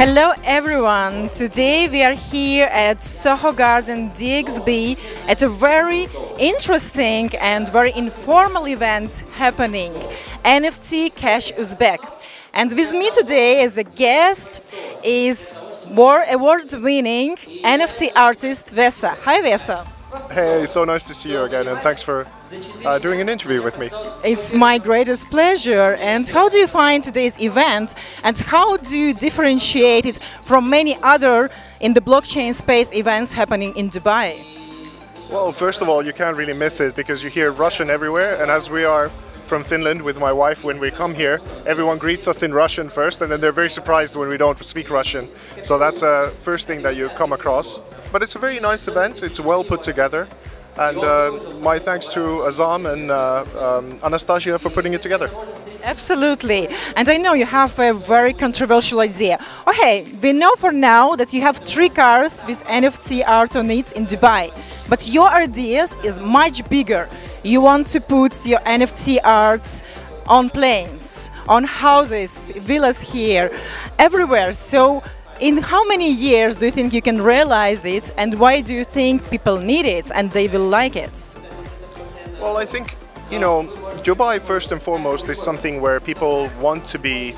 Hello everyone, today we are here at Soho Garden DXB at a very interesting and very informal event happening, NFT Cashuzbek. And with me today as a guest is award-winning NFT artist Vesa. Hi Vesa. Hey, so nice to see you again, and thanks for doing an interview with me. It's my greatest pleasure. And how do you find today's event, and how do you differentiate it from many other in the blockchain space events happening in Dubai? Well, first of all, you can't really miss it because you hear Russian everywhere, and as we are from Finland with my wife, when we come here, everyone greets us in Russian first, and then they're very surprised when we don't speak Russian. So that's the first thing that you come across. But it's a very nice event, it's well put together, and my thanks to Azam and Anastasia for putting it together. Absolutely, and I know you have a very controversial idea. Okay, we know for now that you have 3 cars with NFT art on it in Dubai, but your idea is much bigger. You want to put your NFT arts on planes, on houses, villas here, everywhere. So in how many years do you think you can realize it, and why do you think people need it and they will like it? Well, I think, you know, Dubai first and foremost is something where people want to be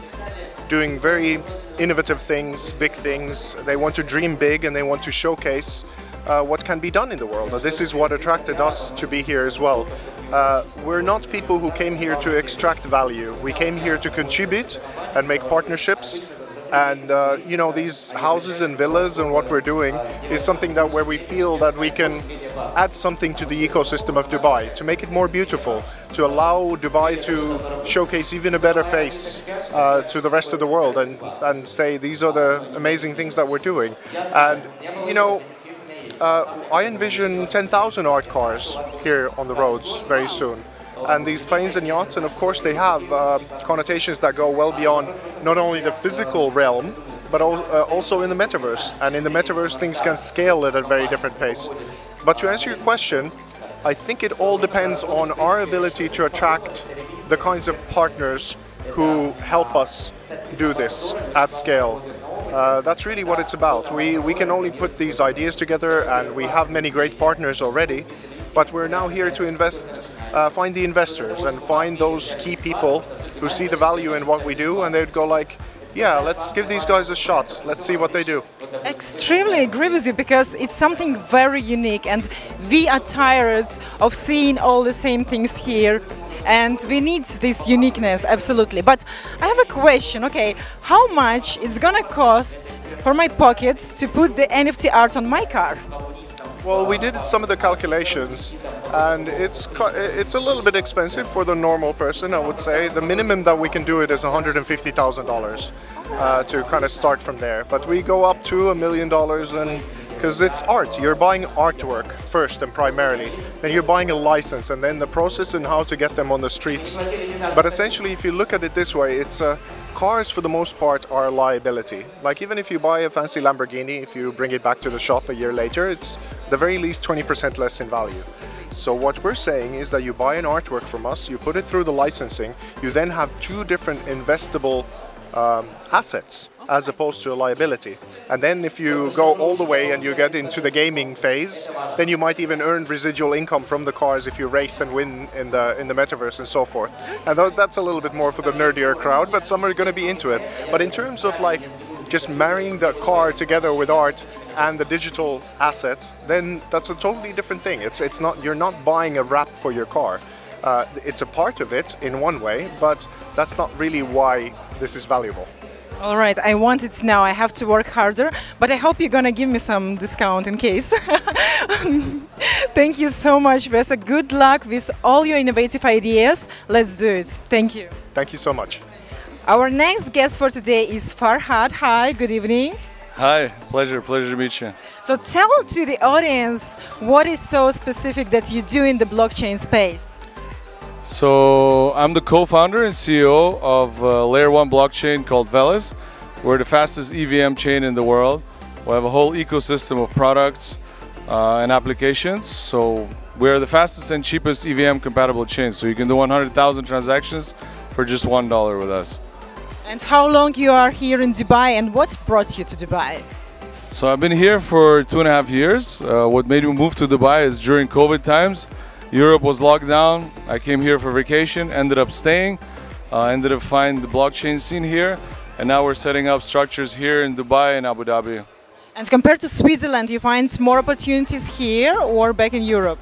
doing very innovative things, big things. They want to dream big and they want to showcase what can be done in the world. This is what attracted us to be here as well. We're not people who came here to extract value. We came here to contribute and make partnerships. And you know, these houses and villas and what we're doing is something that where we feel that we can add something to the ecosystem of Dubai, to make it more beautiful, to allow Dubai to showcase even a better face to the rest of the world, and say these are the amazing things that we're doing. And you know, I envision 10,000 art cars here on the roads very soon. And these planes and yachts, and of course they have connotations that go well beyond not only the physical realm, but also in the metaverse. And in the metaverse things can scale at a very different pace. But to answer your question, I think it all depends on our ability to attract the kinds of partners who help us do this at scale. That's really what it's about. We can only put these ideas together, and we have many great partners already, but we're now here to find the investors and find those key people who see the value in what we do, and they'd go like, yeah, let's give these guys a shot, let's see what they do. Extremely agree with you, because it's something very unique, and we are tired of seeing all the same things here, and we need this uniqueness, absolutely. But I have a question, okay, how much it's gonna cost for my pockets to put the NFT art on my car? Well, we did some of the calculations, and it's a little bit expensive for the normal person, I would say. The minimum that we can do it is $150,000 to kind of start from there. But we go up to $1 million, and because it's art. You're buying artwork first and primarily, then you're buying a license, and then the process and how to get them on the streets. But essentially, if you look at it this way, it's cars for the most part are a liability. Like even if you buy a fancy Lamborghini, if you bring it back to the shop a year later, it's the very least 20% less in value. So what we're saying is that you buy an artwork from us, you put it through the licensing, you then have 2 different investable assets as opposed to a liability. And then if you go all the way and you get into the gaming phase, then you might even earn residual income from the cars if you race and win in the metaverse and so forth. And that's a little bit more for the nerdier crowd, but some are going to be into it. But in terms of like just marrying the car together with art and the digital asset, then that's a totally different thing. It's not, you're not buying a wrap for your car. It's a part of it in one way, but that's not really why this is valuable. All right, I want it now. I have to work harder, but I hope you're gonna give me some discount in case. Thank you so much, Vesa. Good luck with all your innovative ideas. Let's do it. Thank you. Thank you so much. Our next guest for today is Farhad. Hi, good evening. Hi, pleasure to meet you. So tell to the audience what is so specific that you do in the blockchain space. So I'm the co-founder and CEO of Layer 1 blockchain called Veles. We're the fastest EVM chain in the world. We have a whole ecosystem of products and applications. So we're the fastest and cheapest EVM compatible chain. So you can do 100,000 transactions for just $1 with us. And how long you are here in Dubai and what brought you to Dubai? So I've been here for 2.5 years. What made me move to Dubai is during COVID times. Europe was locked down. I came here for vacation, ended up staying, ended up finding the blockchain scene here, and now we're setting up structures here in Dubai and Abu Dhabi. And compared to Switzerland, you find more opportunities here or back in Europe?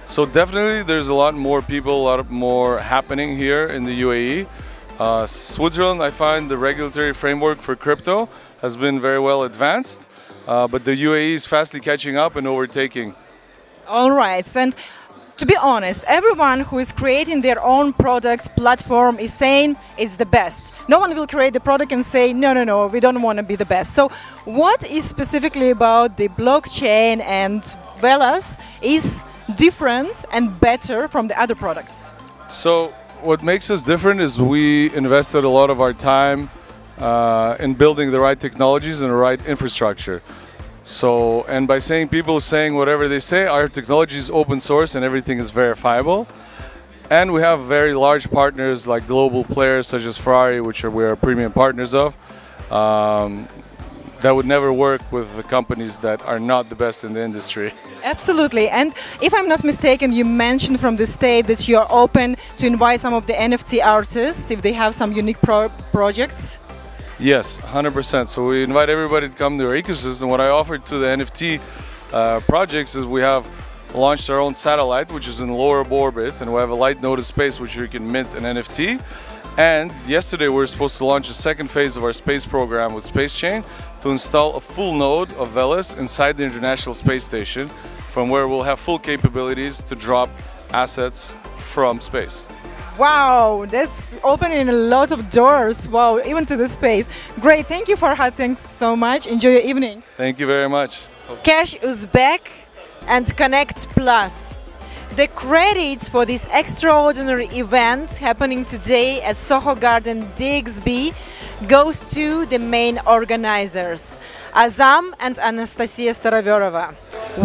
So definitely there's a lot more people, a lot more happening here in the UAE. Switzerland, I find the regulatory framework for crypto has been very well advanced, but the UAE is fastly catching up and overtaking. All right, and to be honest, everyone who is creating their own product platform is saying it's the best. No one will create the product and say, no, we don't want to be the best. So what is specifically about the blockchain and Velas is different and better from the other products? So what makes us different is we invested a lot of our time in building the right technologies and the right infrastructure. So, and by saying people saying whatever they say, our technology is open source and everything is verifiable. And we have very large partners like global players such as Ferrari, which we're premium partners of, that would never work with the companies that are not the best in the industry. Absolutely. And if I'm not mistaken, you mentioned from the state that you're open to invite some of the NFT artists if they have some unique projects. Yes, 100%. So we invite everybody to come to our ecosystem. What I offered to the NFT projects is we have launched our own satellite, which is in lower orbit, and we have a light node of space which you can mint an NFT. And yesterday we were supposed to launch a second phase of our space program with Space Chain to install a full node of Velas inside the International Space Station, from where we'll have full capabilities to drop assets from space. Wow, that's opening a lot of doors. Wow, even to the space. Great, thank you, Farhad. Thanks so much. Enjoy your evening. Thank you very much. Cashuzbek and Connect Plus. The credit for this extraordinary event happening today at Soho Garden DXB goes to the main organizers, Azam and Anastasia Staroverova,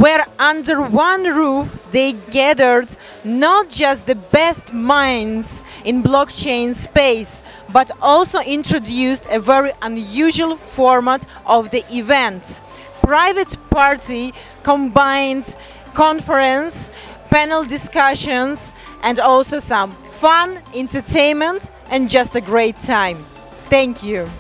where under one roof they gathered not just the best minds in blockchain space, but also introduced a very unusual format of the event. Private party combined conference, panel discussions, and also some fun, entertainment, and just a great time. Thank you.